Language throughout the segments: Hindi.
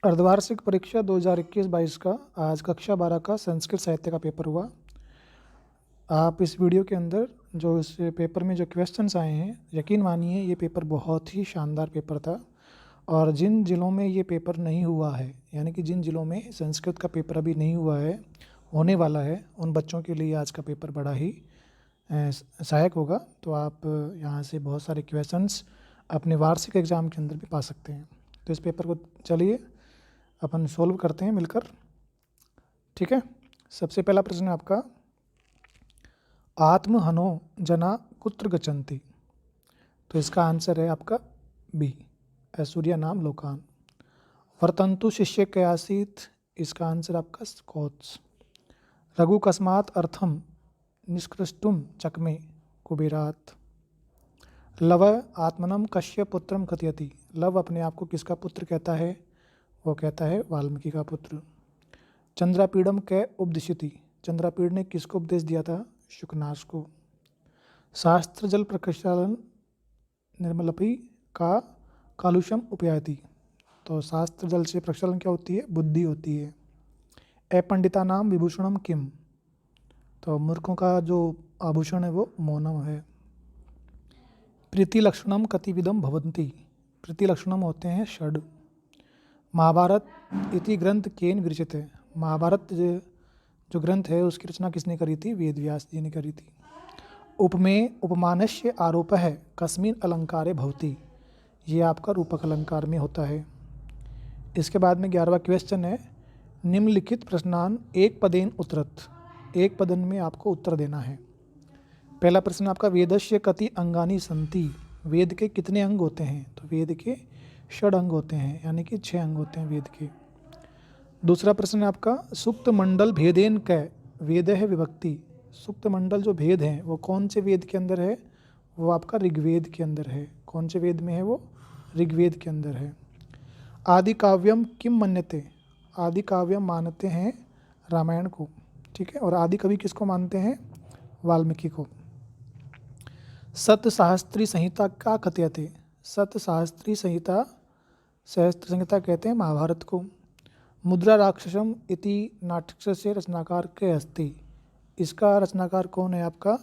अर्धवार्षिक परीक्षा 2021-22 का आज कक्षा 12 का संस्कृत साहित्य का पेपर हुआ। आप इस वीडियो के अंदर जो इस पेपर में जो क्वेश्चंस आए हैं, यकीन मानिए ये पेपर बहुत ही शानदार पेपर था। और जिन ज़िलों में ये पेपर नहीं हुआ है, यानी कि जिन ज़िलों में संस्कृत का पेपर अभी नहीं हुआ है, होने वाला है, उन बच्चों के लिए आज का पेपर बड़ा ही सहायक होगा। तो आप यहाँ से बहुत सारे क्वेश्चंस अपने वार्षिक एग्ज़ाम के अंदर भी पा सकते हैं। तो इस पेपर को चलिए अपन सोल्व करते हैं मिलकर, ठीक है। सबसे पहला प्रश्न है आपका, आत्महनो जना कुत्र गच्छन्ति। तो इसका आंसर है आपका बी, ऐश्वर्या नाम लोकान। वर्तन्तु शिष्य कयासीत, इसका आंसर आपका स्कॉच। रघु कस्मात् अर्थम निष्कृष्टुम चकमे कुबेरात। लव आत्मनम कश्य पुत्रम कथयति। लव अपने आप को किसका पुत्र कहता है? वो कहता है वाल्मीकि का पुत्र। चंद्रापीडम कै उपदिशति। चंद्रापीड़ ने किसको उपदेश दिया था? शुकनाश को। शास्त्र जल प्रक्षालन निर्मलपी का कालुषम उपयाति। तो शास्त्र जल से प्रक्षालन क्या होती है? बुद्धि होती है। अपंडिता नाम विभूषणम किम। तो मूर्खों का जो आभूषण है वो मौनम है। प्रीति लक्षणम कतिविधम भवन्ति। प्रीति लक्षणम होते हैं षड। महाभारत इति ग्रंथ केन विरचिते। महाभारत जो ग्रंथ है उसकी रचना किसने करी थी? वेद व्यास जी ने करी थी। उपमेय उपमानस्य आरोप है कस्मिन अलंकारे भवति। ये आपका रूपक अलंकार में होता है। इसके बाद में 11वां क्वेश्चन है, निम्नलिखित प्रश्नान एक पदेन उत्तरत। एक पदन में आपको उत्तर देना है। पहला प्रश्न आपका, वेदस्य कति अंगानि सन्ति। वेद के कितने अंग होते हैं? तो वेद के षड अंग होते हैं, यानी कि 6 अंग होते हैं वेद के। दूसरा प्रश्न है आपका, सुक्त मंडल भेदेन कै। वेद है विभक्ति। सुक्त मंडल जो भेद हैं वो कौन से वेद के अंदर है? वो आपका ऋग्वेद के अंदर है। कौन से वेद में है वो? ऋग्वेद के अंदर है। आदि काव्यम किम मन्यते। आदि काव्यम मानते हैं रामायण को, ठीक है। और आदि कवि किसको मानते हैं? वाल्मीकि को। सत सहस्त्री संहिता का कथयते। सत सहस्त्री संहिता, सहस्त्र संहिता कहते हैं महाभारत को। मुद्रा राक्षसम इति नाटक से रचनाकार के अस्ति। इसका रचनाकार कौन है आपका?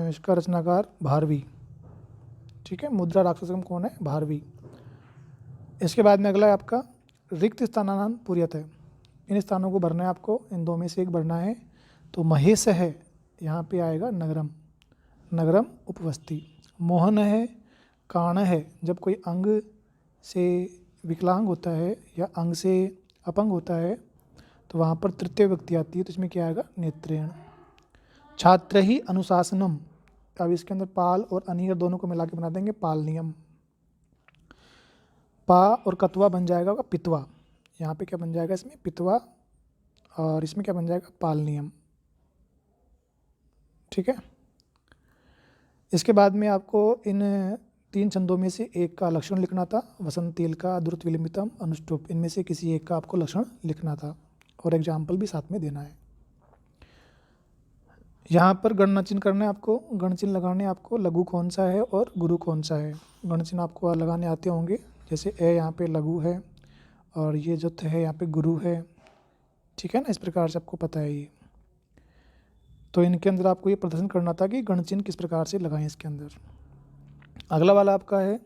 इसका रचनाकार भारवी, ठीक है। मुद्रा राक्षसम कौन है? भारवी। इसके बाद में अगला है आपका, रिक्त स्थानान पूर्यत है। इन स्थानों को भरना है आपको, इन दो में से एक भरना है। तो महेश है, यहाँ पे आएगा नगरम। नगरम उपवस्ती। मोहन है, काण है, जब कोई अंग से विकलांग होता है या अंग से अपंग होता है तो वहाँ पर तृतीय व्यक्ति आती है, तो इसमें क्या आएगा? नेत्रेण। छात्र ही अनुशासनम। अब इसके अंदर पाल और अनियर दोनों को मिला के बना देंगे पाल नियम। पा और कतवा बन जाएगा पितवा। यहाँ पे क्या बन जाएगा? इसमें पितवा, और इसमें क्या बन जाएगा? पाल नियम, ठीक है। इसके बाद में आपको इन 3 छंदों में से एक का लक्षण लिखना था। वसंतील का, द्रुत विलंबितम, अनुष्टुप, इनमें से किसी एक का आपको लक्षण लिखना था और एग्जाम्पल भी साथ में देना है। यहाँ पर गणना चिन्ह करना है आपको। गण चिन्ह लगाने आपको, लघु कौन सा है और गुरु कौन सा है। गण चिन्ह आपको लगाने आते होंगे, जैसे ए यहाँ पे लघु है और ये जो है यहाँ पे गुरु है, ठीक है ना। इस प्रकार से आपको पता है ये। तो इनके अंदर आपको ये प्रदर्शन करना था कि गण चिन्ह किस प्रकार से लगाएं इसके अंदर। अगला वाला आपका है,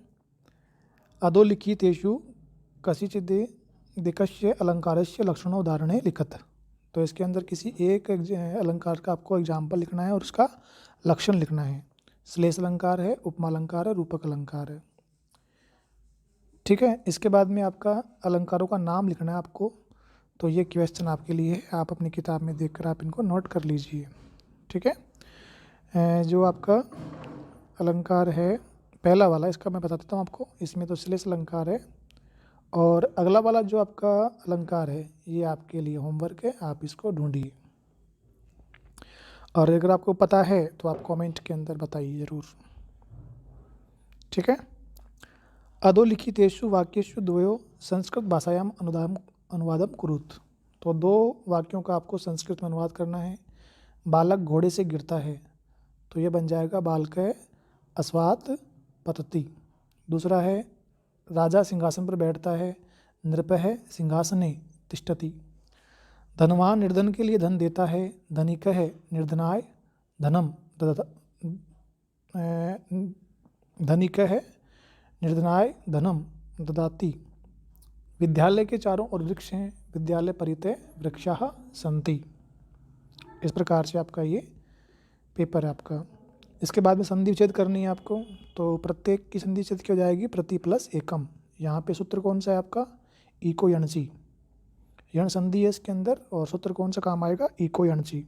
अधोलिखितेषु कस्यचिद् दिकस्य अलंकारस्य लक्षणों उदाहरणे लिखत। तो इसके अंदर किसी एक अलंकार का आपको एग्जाम्पल लिखना है और उसका लक्षण लिखना है। श्लेष अलंकार है, उपमा अलंकार है, रूपक अलंकार है, ठीक है। इसके बाद में आपका अलंकारों का नाम लिखना है आपको। तो ये क्वेश्चन आपके लिए है, आप अपनी किताब में देखकर आप इनको नोट कर लीजिए, ठीक है। जो आपका अलंकार है पहला वाला, इसका मैं बता देता हूँ आपको। इसमें तो श्लेष अलंकार है, और अगला वाला जो आपका अलंकार है ये आपके लिए होमवर्क है, आप इसको ढूंढिए। और अगर आपको पता है तो आप कमेंट के अंदर बताइए ज़रूर, ठीक है। अधोलिखितेषु वाक्येषु द्वयो संस्कृत भाषायाम अनुवादम कुरुत। तो 2 वाक्यों का आपको संस्कृत में अनुवाद करना है। बालक घोड़े से गिरता है, तो ये बन जाएगा बालक अस्वात् पतति। दूसरा है, राजा सिंहासन पर बैठता है, नृपः सिंहासने तिष्ठति। धनवान निर्धन के लिए धन देता है, धनिकः निर्धनाय धनम धनिकः निर्धनाय धनम ददाति। विद्यालय के चारों ओर वृक्ष हैं, विद्यालय परितः वृक्षाः सन्ति। इस प्रकार से आपका ये पेपर है आपका। इसके बाद में संधि विच्छेद करनी है आपको, तो प्रत्येक की संधि विच्छेद क्या हो जाएगी, प्रति प्लस एकम। यहाँ पे सूत्र कौन सा है आपका, इको यणची, यण संधि है इसके अंदर, और सूत्र कौन सा काम आएगा, इको यणची।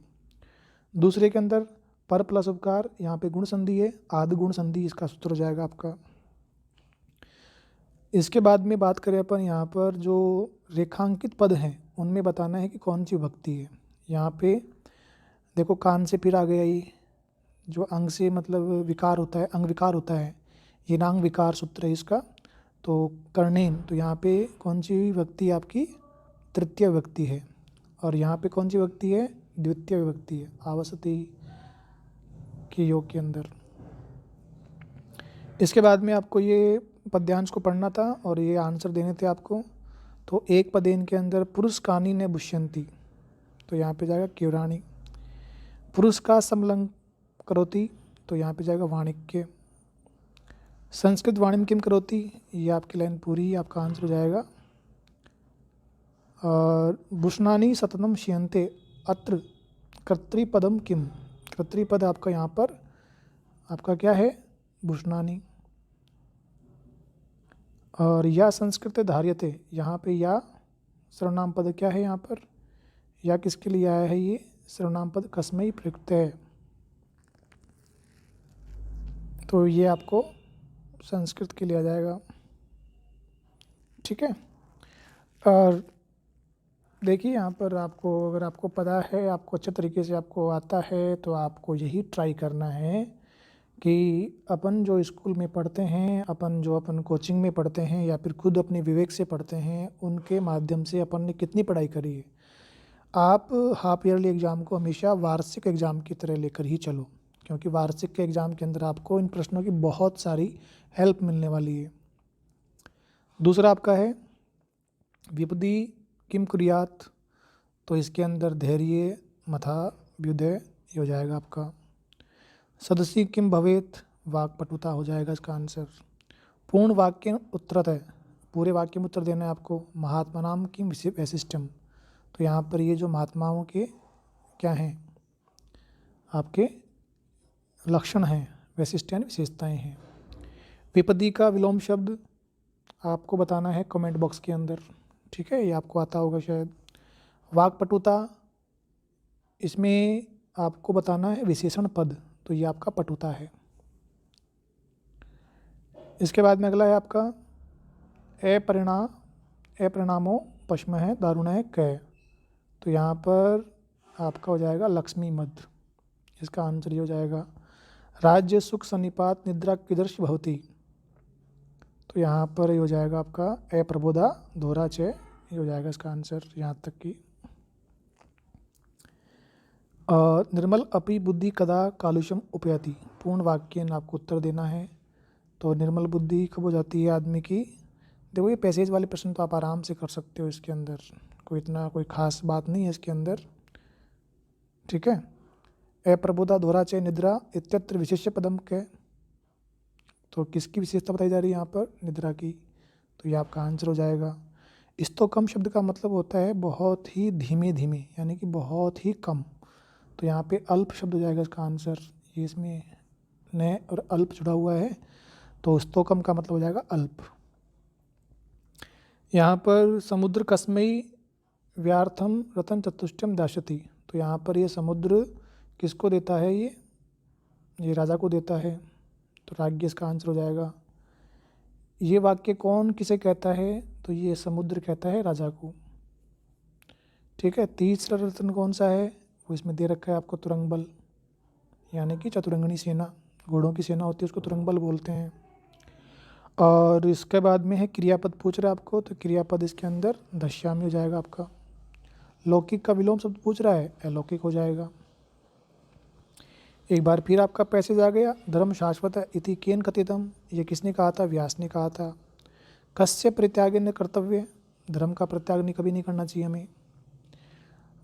दूसरे के अंदर पर प्लस उपकार, यहाँ पे गुण संधि है, आदि गुण संधि इसका सूत्र हो जाएगा आपका। इसके बाद में बात करें अपन यहाँ पर जो रेखांकित पद हैं उनमें बताना है कि कौन सी विभक्ति है। यहाँ पे देखो कान से फिर आ गया ये जो अंग से मतलब विकार होता है, अंग विकार होता है, ये नांग विकार सूत्र है इसका। तो कर्णेन, तो यहाँ पे कौन सी विभक्ति आपकी, तृतीय विभक्ति है। और यहाँ पे कौन सी विभक्ति है, द्वितीय विभक्ति है, आवसति के योग के अंदर। इसके बाद में आपको ये पद्यांश को पढ़ना था और ये आंसर देने थे आपको। तो एक पदेन के अंदर पुरुष कानी ने बुष्यंती, तो यहाँ पे जाएगा क्यूराणी। पुरुष का समलंग करोति, तो यहाँ पे जाएगा वाणिक्य। संस्कृत वाणिम किम करोति, ये आपकी लाइन पूरी, आपका आंसर हो जाएगा। और बुष्णानी सततम श्यन्ते, अत्र कर्तृपदम किम, कर्तृपद आपका यहाँ पर आपका क्या है, बुष्णानी। और या संस्कृत धार्यते, यहाँ पे या सर्वनाम पद क्या है, यहाँ पर या किसके लिए आया है, ये सर्वनाम पद कस्मै प्रयुक्त है। तो ये आपको संस्कृत के लिए आ जाएगा, ठीक है। और देखिए यहाँ पर आपको, अगर आपको पता है, आपको अच्छे तरीके से आपको आता है, तो आपको यही ट्राई करना है कि अपन जो स्कूल में पढ़ते हैं, अपन जो अपन कोचिंग में पढ़ते हैं, या फिर खुद अपने विवेक से पढ़ते हैं, उनके माध्यम से अपन ने कितनी पढ़ाई करी है। आप हाफ ईयरली एग्ज़ाम को हमेशा वार्षिक एग्ज़ाम की तरह लेकर ही चलो, क्योंकि वार्षिक के एग्ज़ाम के अंदर आपको इन प्रश्नों की बहुत सारी हेल्प मिलने वाली है। दूसरा आपका है विपदी किम कुर्यात, तो इसके अंदर धैर्य मथा व्युदय ये हो जाएगा आपका। सदसी किम भवेत, वाक्पटुता हो जाएगा इसका आंसर। पूर्ण वाक्य उत्तरत है, पूरे वाक्य में उत्तर देना है आपको। महात्मा नाम किम वैशिष्टम, तो यहाँ पर ये जो महात्माओं के क्या हैं, आपके लक्षण हैं, वैशिष्ट यानी विशेषताएँ हैं। विपदी का विलोम शब्द आपको बताना है कमेंट बॉक्स के अंदर, ठीक है, ये आपको आता होगा शायद। वाक्पटुता, इसमें आपको बताना है विशेषण पद, तो ये आपका पटुता है। इसके बाद में अगला है आपका अपरिणामो पश्म है दारुण है कै, तो यहाँ पर आपका हो जाएगा लक्ष्मी मद, इसका आंसर ये हो जाएगा। राज्य सुख सन्निपात निद्रा किदृश भवति, तो यहाँ पर ये हो जाएगा आपका अप्रबोधा दोहरा च, ये हो जाएगा इसका आंसर यहाँ तक की। निर्मल अपि बुद्धि कदा कालुषम उपयाति, पूर्ण वाक्य आपको उत्तर देना है। तो निर्मल बुद्धि कब हो जाती है आदमी की, देखो ये पैसेज वाले प्रश्न तो आप आराम से कर सकते हो, इसके अंदर कोई खास बात नहीं है इसके अंदर, ठीक है। अप्रबोधा दोहरा च निद्रा इत्यत्र विशेष्य पदम के, तो किसकी विशेषता बताई जा रही है यहाँ पर, निद्रा की, तो ये आपका आंसर हो जाएगा। स्तोकम शब्द का मतलब होता है बहुत ही धीमे धीमे, यानी कि बहुत ही कम, तो यहाँ पे अल्प शब्द हो जाएगा इसका आंसर। ये इसमें न और अल्प जुड़ा हुआ है, तो स्तोकम का मतलब हो जाएगा अल्प। यहाँ पर समुद्र कस्मई व्यार्थम रतन चतुष्टयम दाशति, तो यहाँ पर ये समुद्र किसको देता है, ये राजा को देता है, तो राज्ञ इसका आंसर हो जाएगा। ये वाक्य कौन किसे कहता है, तो ये समुद्र कहता है राजा को, ठीक है। तीसरा रत्न कौन सा है, वो इसमें दे रखा है आपको, तुरंग बल, यानी कि चतुरंगनी सेना, घोड़ों की सेना होती है उसको तुरंग बल बोलते हैं। और इसके बाद में है क्रियापद पूछ रहा है आपको, तो क्रियापद इसके अंदर दश्यामी हो जाएगा आपका। लौकिक का विलोम शब्द पूछ रहा है, अलौकिक हो जाएगा। एक बार फिर आपका पैसेज आ गया, धर्म शाश्वत इति केन कथितम, ये किसने कहा था, व्यास ने कहा था। कस्य परित्यागेन कर्तव्य, धर्म का परित्याग नहीं कभी नहीं करना चाहिए हमें।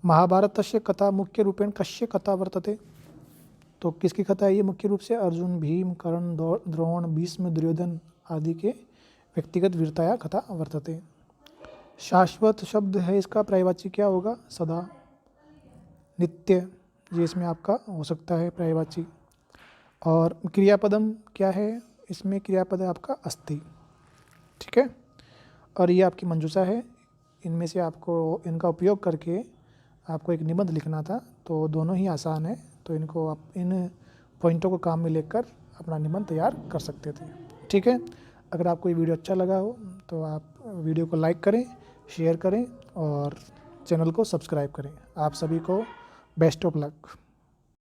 महाभारतस्य कथा मुख्य रूपेण कस्य कथा वर्तते, तो किसकी कथा है ये मुख्य रूप से? अर्जुन, भीम, कर्ण, द्रोण, भीष्म, दुर्योधन आदि के व्यक्तिगत वीरताया कथा वर्तते। शाश्वत शब्द है, इसका पर्यायवाची क्या होगा? सदा, नित्य, ये इसमें आपका हो सकता है पर्यायवाची। और क्रियापदम क्या है? इसमें क्रियापद है आपका अस्ति। ठीक है, और ये आपकी मंजूषा है। इनमें से आपको इनका उपयोग करके आपको एक निबंध लिखना था, तो दोनों ही आसान है, तो इनको आप इन पॉइंटों को काम में लेकर अपना निबंध तैयार कर सकते थे। ठीक है, अगर आपको ये वीडियो अच्छा लगा हो तो आप वीडियो को लाइक करें, शेयर करें और चैनल को सब्सक्राइब करें। आप सभी को बेस्ट ऑफ लक।